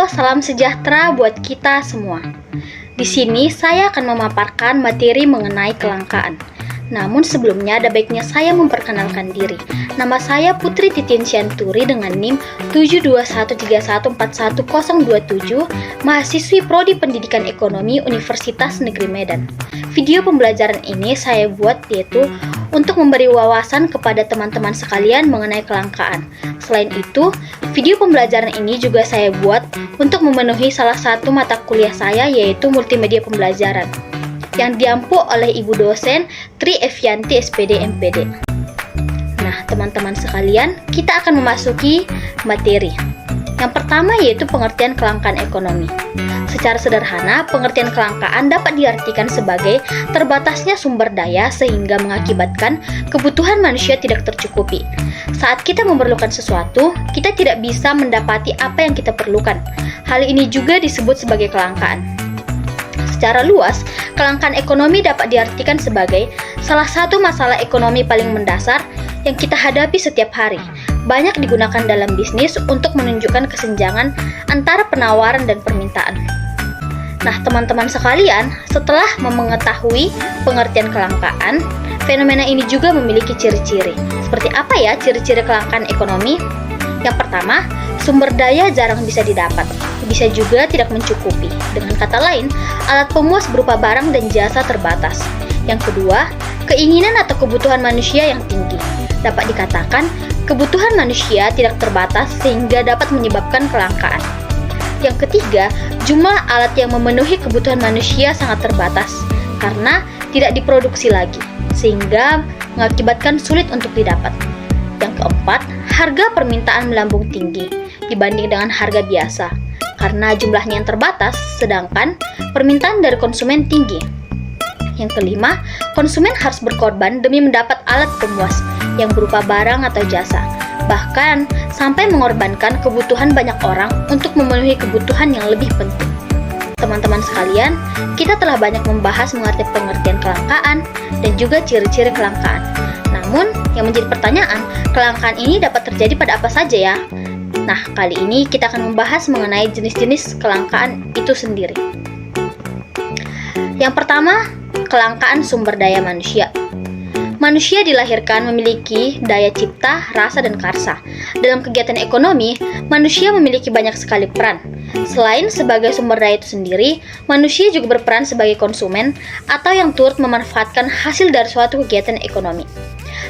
salam sejahtera buat kita semua. Di sini saya akan memaparkan materi mengenai kelangkaan. Namun sebelumnya ada baiknya saya memperkenalkan diri. Nama saya Putri Titin Syanturi dengan NIM 72131411027, mahasiswi Prodi Pendidikan Ekonomi Universitas Negeri Medan. Video pembelajaran ini saya buat yaitu untuk memberi wawasan kepada teman-teman sekalian mengenai kelangkaan. Selain itu, video pembelajaran ini juga saya buat untuk memenuhi salah satu mata kuliah saya yaitu Multimedia Pembelajaran yang diampu oleh Ibu dosen Tri Evianti SPD MPD. Nah, teman-teman sekalian, kita akan memasuki materi. Yang pertama yaitu pengertian kelangkaan ekonomi. Secara sederhana, pengertian kelangkaan dapat diartikan sebagai terbatasnya sumber daya sehingga mengakibatkan kebutuhan manusia tidak tercukupi. Saat kita memerlukan sesuatu, kita tidak bisa mendapati apa yang kita perlukan. Hal ini juga disebut sebagai kelangkaan. Secara luas, kelangkaan ekonomi dapat diartikan sebagai salah satu masalah ekonomi paling mendasar yang kita hadapi setiap hari. Banyak digunakan dalam bisnis untuk menunjukkan kesenjangan antara penawaran dan permintaan. Nah, teman-teman sekalian, setelah mengetahui pengertian kelangkaan, fenomena ini juga memiliki ciri-ciri. Seperti apa ya ciri-ciri kelangkaan ekonomi? Yang pertama, sumber daya jarang bisa didapat, bisa juga tidak mencukupi. Dengan kata lain, alat pemuas berupa barang dan jasa terbatas. Yang kedua, keinginan atau kebutuhan manusia yang tinggi. Dapat dikatakan, kebutuhan manusia tidak terbatas sehingga dapat menyebabkan kelangkaan. Yang ketiga, jumlah alat yang memenuhi kebutuhan manusia sangat terbatas karena tidak diproduksi lagi, sehingga mengakibatkan sulit untuk didapat. Yang keempat, harga permintaan melambung tinggi dibanding dengan harga biasa karena jumlahnya yang terbatas, sedangkan permintaan dari konsumen tinggi. Yang kelima, konsumen harus berkorban demi mendapat alat pemuas yang berupa barang atau jasa, bahkan sampai mengorbankan kebutuhan banyak orang untuk memenuhi kebutuhan yang lebih penting. Teman-teman sekalian, kita telah banyak membahas mengenai pengertian kelangkaan dan juga ciri-ciri kelangkaan. Namun, yang menjadi pertanyaan, kelangkaan ini dapat terjadi pada apa saja ya? Nah, kali ini kita akan membahas mengenai jenis-jenis kelangkaan itu sendiri. Yang pertama, kelangkaan sumber daya manusia. Manusia dilahirkan memiliki daya cipta, rasa, dan karsa. Dalam kegiatan ekonomi, manusia memiliki banyak sekali peran. Selain sebagai sumber daya itu sendiri, manusia juga berperan sebagai konsumen atau yang turut memanfaatkan hasil dari suatu kegiatan ekonomi.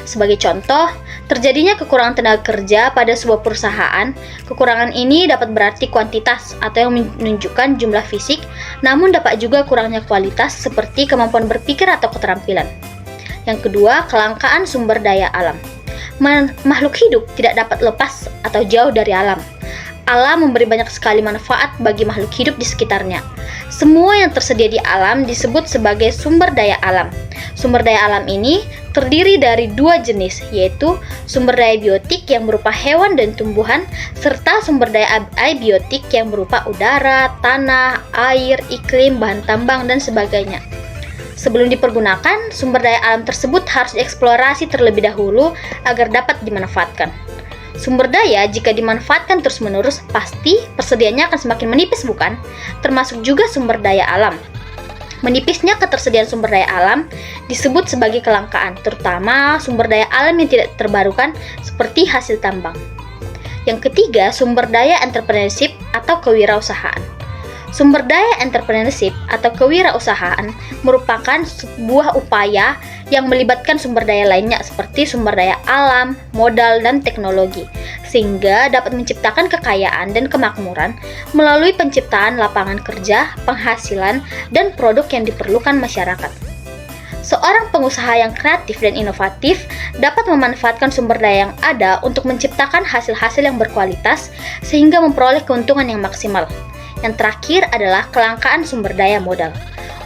Sebagai contoh, terjadinya kekurangan tenaga kerja pada sebuah perusahaan. Kekurangan ini dapat berarti kuantitas atau yang menunjukkan jumlah fisik, namun dapat juga kurangnya kualitas seperti kemampuan berpikir atau keterampilan. Yang kedua, kelangkaan sumber daya alam. Makhluk hidup tidak dapat lepas atau jauh dari alam. Alam memberi banyak sekali manfaat bagi makhluk hidup di sekitarnya. Semua yang tersedia di alam disebut sebagai sumber daya alam. Sumber daya alam ini terdiri dari dua jenis, yaitu sumber daya biotik yang berupa hewan dan tumbuhan, serta sumber daya abiotik yang berupa udara, tanah, air, iklim, bahan tambang, dan sebagainya. Sebelum dipergunakan, sumber daya alam tersebut harus dieksplorasi terlebih dahulu agar dapat dimanfaatkan. Sumber daya jika dimanfaatkan terus-menerus, pasti persediaannya akan semakin menipis, bukan? Termasuk juga sumber daya alam. Menipisnya ketersediaan sumber daya alam disebut sebagai kelangkaan, terutama sumber daya alam yang tidak terbarukan seperti hasil tambang. Yang ketiga, sumber daya entrepreneurship atau kewirausahaan. Sumber daya entrepreneurship atau kewirausahaan merupakan sebuah upaya yang melibatkan sumber daya lainnya seperti sumber daya alam, modal, dan teknologi, sehingga dapat menciptakan kekayaan dan kemakmuran melalui penciptaan lapangan kerja, penghasilan, dan produk yang diperlukan masyarakat. Seorang pengusaha yang kreatif dan inovatif dapat memanfaatkan sumber daya yang ada untuk menciptakan hasil-hasil yang berkualitas sehingga memperoleh keuntungan yang maksimal. Yang terakhir adalah kelangkaan sumber daya modal.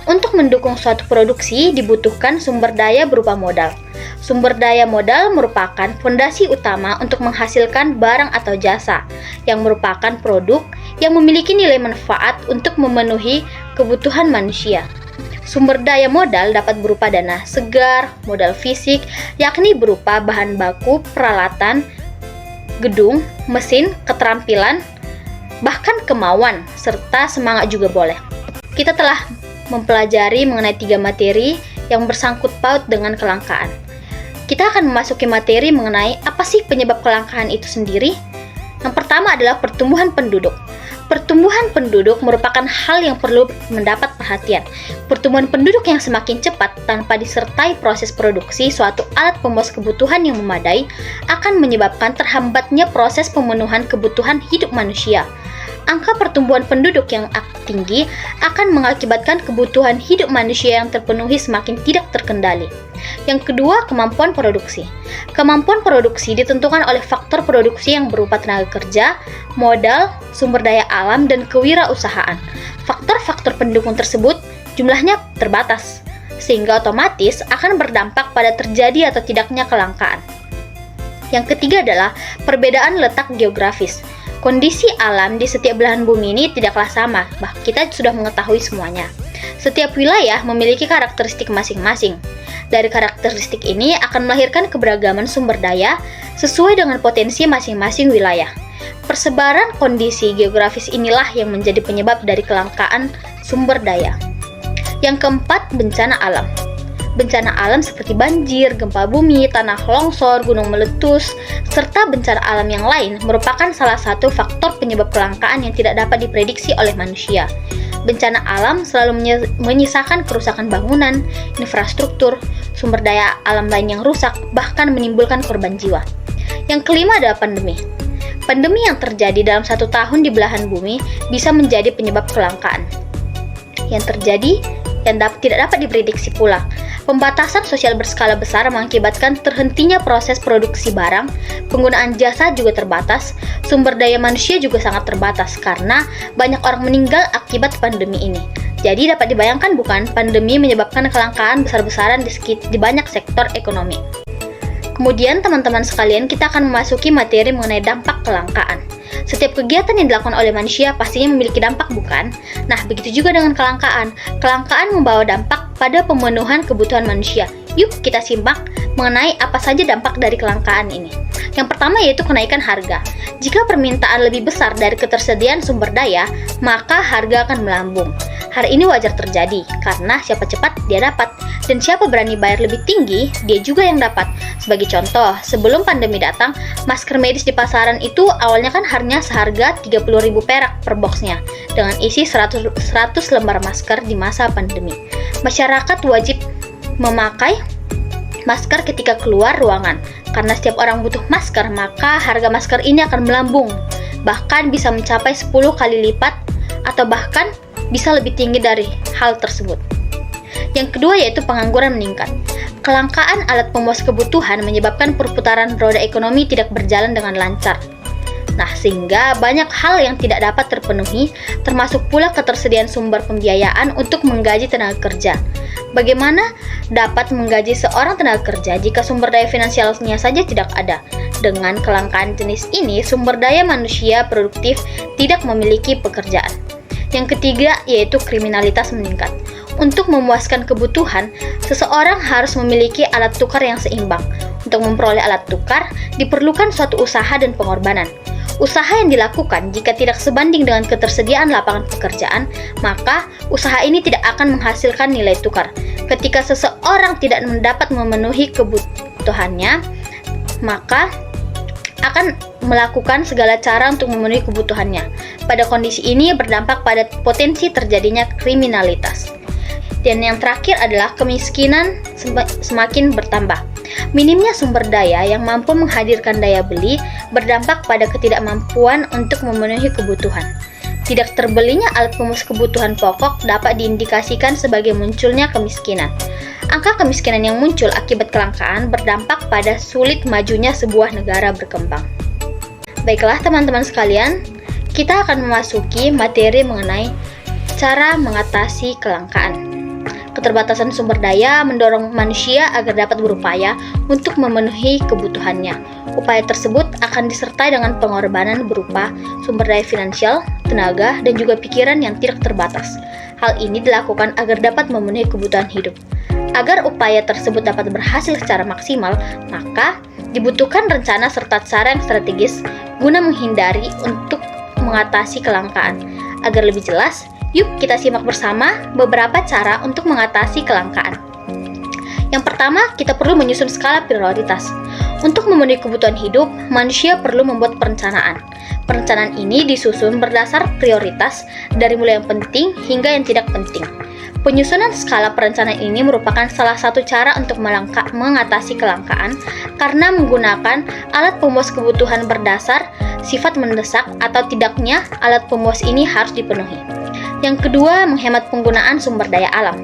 Untuk mendukung suatu produksi dibutuhkan sumber daya berupa modal. Sumber daya modal merupakan fondasi utama untuk menghasilkan barang atau jasa yang merupakan produk yang memiliki nilai manfaat untuk memenuhi kebutuhan manusia. Sumber daya modal dapat berupa dana segar, modal fisik, yakni berupa bahan baku, peralatan, gedung, mesin, keterampilan, bahkan kemauan serta semangat juga boleh. Kita telah mempelajari mengenai 3 materi yang bersangkut paut dengan kelangkaan. Kita akan memasuki materi mengenai apa sih penyebab kelangkaan itu sendiri. Yang pertama adalah pertumbuhan penduduk. Pertumbuhan penduduk merupakan hal yang perlu mendapat perhatian. Pertumbuhan penduduk yang semakin cepat tanpa disertai proses produksi suatu alat pemuas kebutuhan yang memadai akan menyebabkan terhambatnya proses pemenuhan kebutuhan hidup manusia. Angka pertumbuhan penduduk yang tinggi akan mengakibatkan kebutuhan hidup manusia yang terpenuhi semakin tidak terkendali. Yang kedua, kemampuan produksi. Kemampuan produksi ditentukan oleh faktor produksi yang berupa tenaga kerja, modal, sumber daya alam, dan kewirausahaan. Faktor-faktor pendukung tersebut jumlahnya terbatas, sehingga otomatis akan berdampak pada terjadi atau tidaknya kelangkaan. Yang ketiga adalah perbedaan letak geografis. Kondisi alam di setiap belahan bumi ini tidaklah sama, kita sudah mengetahui semuanya. Setiap wilayah memiliki karakteristik masing-masing. Dari karakteristik ini akan melahirkan keberagaman sumber daya sesuai dengan potensi masing-masing wilayah. Persebaran kondisi geografis inilah yang menjadi penyebab dari kelangkaan sumber daya. Yang keempat, bencana alam. Bencana alam seperti banjir, gempa bumi, tanah longsor, gunung meletus, serta bencana alam yang lain merupakan salah satu faktor penyebab kelangkaan yang tidak dapat diprediksi oleh manusia. Bencana alam selalu menyisakan kerusakan bangunan, infrastruktur, sumber daya alam lain yang rusak, bahkan menimbulkan korban jiwa. Yang kelima adalah pandemi. Pandemi yang terjadi dalam 1 tahun di belahan bumi bisa menjadi penyebab kelangkaan. Yang terjadi yang tidak dapat diprediksi pula. Pembatasan sosial berskala besar mengakibatkan terhentinya proses produksi barang, penggunaan jasa juga terbatas, sumber daya manusia juga sangat terbatas karena banyak orang meninggal akibat pandemi ini. Jadi dapat dibayangkan bukan, pandemi menyebabkan kelangkaan besar-besaran di banyak sektor ekonomi. Kemudian teman-teman sekalian, kita akan memasuki materi mengenai dampak kelangkaan. Setiap kegiatan yang dilakukan oleh manusia pastinya memiliki dampak, bukan? Nah, begitu juga dengan kelangkaan. Kelangkaan membawa dampak pada pemenuhan kebutuhan manusia. Yuk kita simak mengenai apa saja dampak dari kelangkaan ini. Yang pertama yaitu kenaikan harga. Jika permintaan lebih besar dari ketersediaan sumber daya, maka harga akan melambung. Hal ini wajar terjadi, karena siapa cepat dia dapat, dan siapa berani bayar lebih tinggi, dia juga yang dapat. Sebagai contoh, sebelum pandemi datang, masker medis di pasaran itu awalnya kan harganya seharga 30.000 perak per boxnya, dengan isi 100 lembar masker di masa pandemi. Masyarakat wajib memakai masker ketika keluar ruangan. Karena setiap orang butuh masker, maka harga masker ini akan melambung, bahkan bisa mencapai 10 kali lipat atau bahkan bisa lebih tinggi dari hal tersebut. Yang kedua yaitu pengangguran meningkat. Kelangkaan alat pemuas kebutuhan menyebabkan perputaran roda ekonomi tidak berjalan dengan lancar. Nah, sehingga banyak hal yang tidak dapat terpenuhi, termasuk pula ketersediaan sumber pembiayaan untuk menggaji tenaga kerja. Bagaimana dapat menggaji seorang tenaga kerja jika sumber daya finansialnya saja tidak ada? Dengan kelangkaan jenis ini, sumber daya manusia produktif tidak memiliki pekerjaan. Yang ketiga yaitu kriminalitas meningkat. Untuk memuaskan kebutuhan, seseorang harus memiliki alat tukar yang seimbang. Untuk memperoleh alat tukar, diperlukan suatu usaha dan pengorbanan. Usaha yang dilakukan jika tidak sebanding dengan ketersediaan lapangan pekerjaan, maka usaha ini tidak akan menghasilkan nilai tukar. Ketika seseorang tidak dapat memenuhi kebutuhannya, maka akan melakukan segala cara untuk memenuhi kebutuhannya. Pada kondisi ini berdampak pada potensi terjadinya kriminalitas. Dan yang terakhir adalah kemiskinan semakin bertambah. Minimnya sumber daya yang mampu menghadirkan daya beli berdampak pada ketidakmampuan untuk memenuhi kebutuhan. Tidak terbelinya alat pemenuh kebutuhan pokok dapat diindikasikan sebagai munculnya kemiskinan. Angka kemiskinan yang muncul akibat kelangkaan berdampak pada sulit majunya sebuah negara berkembang. Baiklah teman-teman sekalian, kita akan memasuki materi mengenai cara mengatasi kelangkaan. Keterbatasan sumber daya mendorong manusia agar dapat berupaya untuk memenuhi kebutuhannya. Upaya tersebut akan disertai dengan pengorbanan berupa sumber daya finansial, tenaga, dan juga pikiran yang tidak terbatas. Hal ini dilakukan agar dapat memenuhi kebutuhan hidup. Agar upaya tersebut dapat berhasil secara maksimal, maka dibutuhkan rencana serta cara yang strategis guna menghindari mengatasi kelangkaan. Agar lebih jelas, yuk kita simak bersama beberapa cara untuk mengatasi kelangkaan. Yang pertama, kita perlu menyusun skala prioritas. Untuk memenuhi kebutuhan hidup, manusia perlu membuat perencanaan. Perencanaan ini disusun berdasar prioritas dari mulai yang penting hingga yang tidak penting. Penyusunan skala perencanaan ini merupakan salah satu cara untuk mengatasi kelangkaan karena menggunakan alat pemuas kebutuhan berdasar sifat mendesak atau tidaknya alat pemuas ini harus dipenuhi. Yang kedua, menghemat penggunaan sumber daya alam.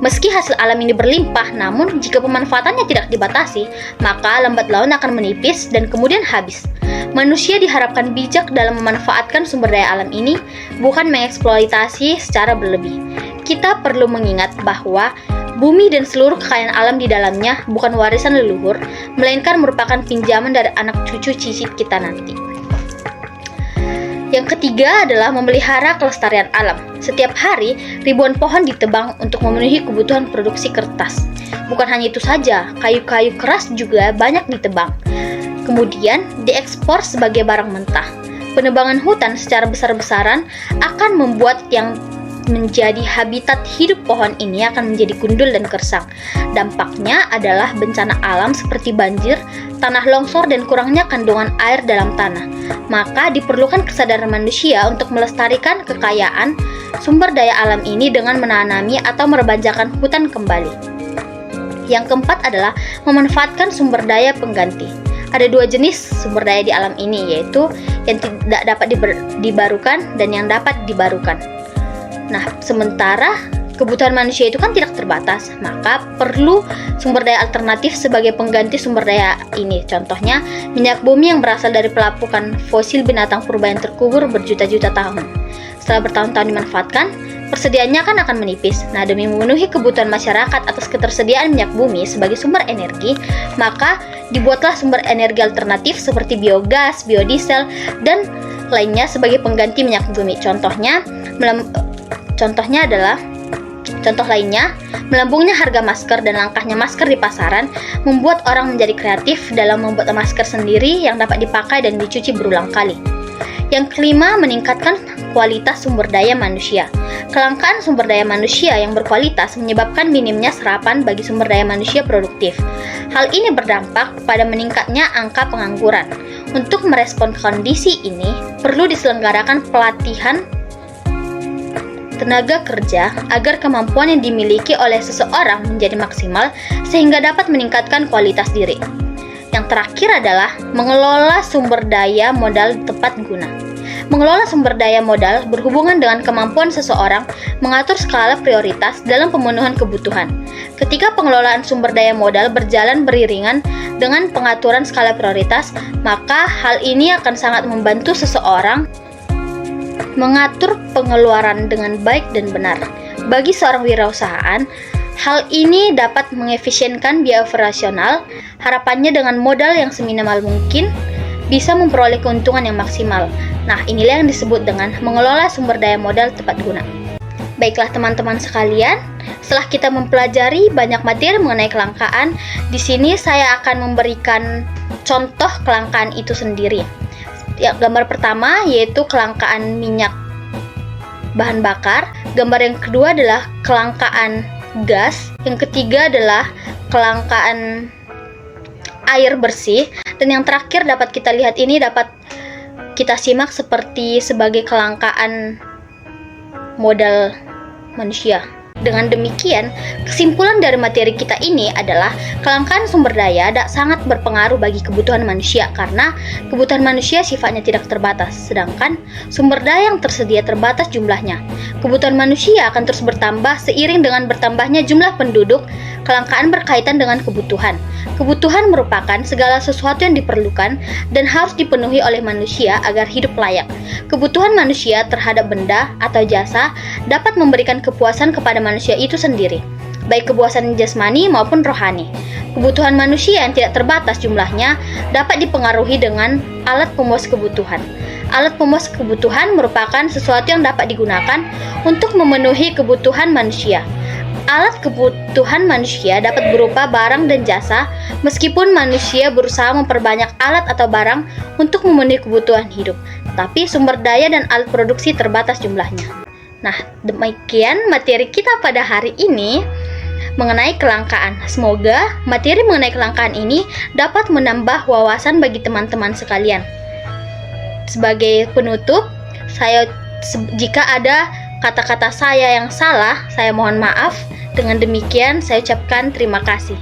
Meski hasil alam ini berlimpah, namun jika pemanfaatannya tidak dibatasi, maka lambat laun akan menipis dan kemudian habis. Manusia diharapkan bijak dalam memanfaatkan sumber daya alam ini, bukan mengeksploitasi secara berlebih. Kita perlu mengingat bahwa bumi dan seluruh kekayaan alam di dalamnya bukan warisan leluhur, melainkan merupakan pinjaman dari anak cucu cicit kita nanti. Yang ketiga adalah memelihara kelestarian alam. Setiap hari, ribuan pohon ditebang untuk memenuhi kebutuhan produksi kertas. Bukan hanya itu saja, kayu-kayu keras juga banyak ditebang. Kemudian, diekspor sebagai barang mentah. Penebangan hutan secara besar-besaran akan membuat yang menjadi habitat hidup pohon ini akan menjadi gundul dan gersang. Dampaknya adalah bencana alam seperti banjir, tanah longsor, dan kurangnya kandungan air dalam tanah. Maka diperlukan kesadaran manusia untuk melestarikan kekayaan sumber daya alam ini dengan menanami atau merebanjakan hutan kembali. Yang keempat adalah memanfaatkan sumber daya pengganti. Ada dua jenis sumber daya di alam ini, yaitu yang tidak dapat dibarukan dan yang dapat dibarukan. Nah, sementara kebutuhan manusia itu kan tidak terbatas, maka perlu sumber daya alternatif sebagai pengganti sumber daya ini. Contohnya, minyak bumi yang berasal dari pelapukan fosil binatang purba yang terkubur berjuta-juta tahun. Setelah bertahun-tahun dimanfaatkan, persediaannya kan akan menipis. Nah, demi memenuhi kebutuhan masyarakat atas ketersediaan minyak bumi sebagai sumber energi, maka dibuatlah sumber energi alternatif seperti biogas, biodiesel, dan lainnya sebagai pengganti minyak bumi. Contoh lainnya, melambungnya harga masker dan langkahnya masker di pasaran membuat orang menjadi kreatif dalam membuat masker sendiri yang dapat dipakai dan dicuci berulang kali. Yang kelima, meningkatkan kualitas sumber daya manusia. Kelangkaan sumber daya manusia yang berkualitas menyebabkan minimnya serapan bagi sumber daya manusia produktif. Hal ini berdampak pada meningkatnya angka pengangguran. Untuk merespon kondisi ini, perlu diselenggarakan pelatihan tenaga kerja agar kemampuan yang dimiliki oleh seseorang menjadi maksimal sehingga dapat meningkatkan kualitas diri. Yang terakhir adalah mengelola sumber daya modal tepat guna. Mengelola sumber daya modal berhubungan dengan kemampuan seseorang mengatur skala prioritas dalam pemenuhan kebutuhan. Ketika pengelolaan sumber daya modal berjalan beriringan dengan pengaturan skala prioritas, maka hal ini akan sangat membantu seseorang mengatur pengeluaran dengan baik dan benar. Bagi seorang wirausahaan, hal ini dapat mengefisienkan biaya operasional. Harapannya dengan modal yang seminimal mungkin bisa memperoleh keuntungan yang maksimal. Nah, inilah yang disebut dengan mengelola sumber daya modal tepat guna. Baiklah teman-teman sekalian, setelah kita mempelajari banyak materi mengenai kelangkaan, di sini saya akan memberikan contoh kelangkaan itu sendiri. Ya, gambar pertama yaitu kelangkaan minyak bahan bakar. Gambar yang kedua adalah kelangkaan gas. Yang ketiga adalah kelangkaan air bersih. Dan yang terakhir dapat kita lihat ini dapat kita simak sebagai kelangkaan modal manusia. Dengan demikian, kesimpulan dari materi kita ini adalah kelangkaan sumber daya sangat berpengaruh bagi kebutuhan manusia karena kebutuhan manusia sifatnya tidak terbatas, sedangkan sumber daya yang tersedia terbatas jumlahnya. Kebutuhan manusia akan terus bertambah seiring dengan bertambahnya jumlah penduduk. Kelangkaan berkaitan dengan kebutuhan. Kebutuhan merupakan segala sesuatu yang diperlukan dan harus dipenuhi oleh manusia agar hidup layak. Kebutuhan manusia terhadap benda atau jasa dapat memberikan kepuasan kepada manusia itu sendiri, baik kepuasan jasmani maupun rohani. Kebutuhan manusia yang tidak terbatas jumlahnya dapat dipengaruhi dengan alat pemuas kebutuhan. Alat pemuas kebutuhan merupakan sesuatu yang dapat digunakan untuk memenuhi kebutuhan manusia. Alat kebutuhan manusia dapat berupa barang dan jasa, meskipun manusia berusaha memperbanyak alat atau barang untuk memenuhi kebutuhan hidup, tapi sumber daya dan alat produksi terbatas jumlahnya. Nah, demikian materi kita pada hari ini mengenai kelangkaan. Semoga materi mengenai kelangkaan ini dapat menambah wawasan bagi teman-teman sekalian. Sebagai penutup, jika ada kata-kata saya yang salah, saya mohon maaf. Dengan demikian, saya ucapkan terima kasih.